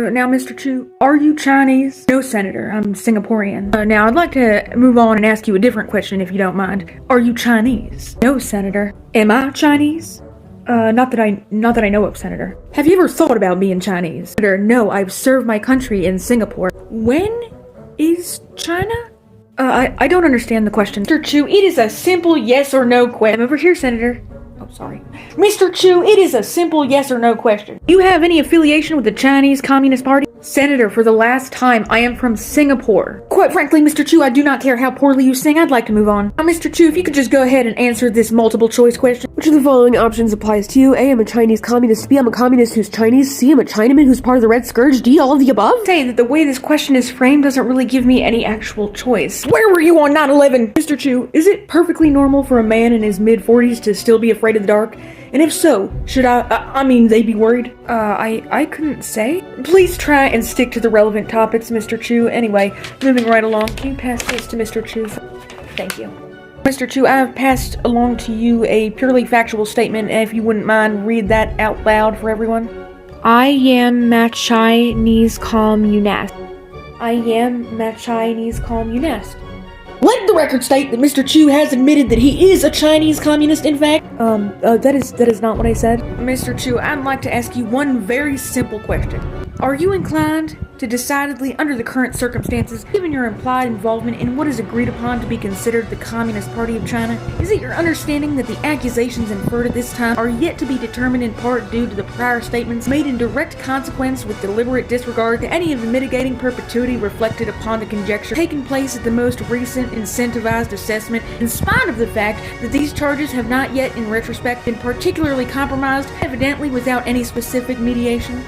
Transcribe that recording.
Now, Mr. Chew, are you Chinese? No, Senator, I'm Singaporean. Now, I'd like to move on and ask you a different question if you don't mind. Are you Chinese? No, Senator. Am I Chinese? Not that I know of, Senator. Have you ever thought about being Chinese? Senator, no, I've served my country in Singapore. When is China? I don't understand the question. Mr. Chew, it is a simple yes or no question. I'm over here, Senator. Oh, sorry. Mr. Chew, it is a simple yes or no question. Do you have any affiliation with the Chinese Communist Party? Senator, for the last time, I am from Singapore. Quite frankly, Mr. Chew, I do not care how poorly you sing. I'd like to move on. Now, Mr. Chew, if you could just go ahead and answer this multiple choice question. Which of the following options applies to you? A, I'm a Chinese communist. B, I'm a communist who's Chinese. C, I'm a Chinaman who's part of the Red Scourge. D, all of the above? Say that the way this question is framed doesn't really give me any actual choice. Where were you on 9/11? Mr. Chew, is it perfectly normal for a man in his mid-40s to still be afraid of the dark? And if so, should they be worried? I couldn't say. Please try and stick to the relevant topics, Mr. Chew. Anyway, moving right along, can you pass this to Mr. Chew? Thank you. Mr. Chew, I have passed along to you a purely factual statement, and if you wouldn't mind, read that out loud for everyone. I am a Chinese communist. I am a Chinese communist. Let the record state that Mr. Chew has admitted that he is a Chinese communist, in fact. That is not what I said. Mr. Chew, I'd like to ask you one very simple question. Are you inclined to decidedly, under the current circumstances, given your implied involvement in what is agreed upon to be considered the Communist Party of China, is it your understanding that the accusations inferred at this time are yet to be determined in part due to the prior statements made in direct consequence with deliberate disregard to any of the mitigating perpetuity reflected upon the conjecture taking place at the most recent incentivized assessment, in spite of the fact that these charges have not yet in retrospect been particularly compromised, evidently without any specific mediation?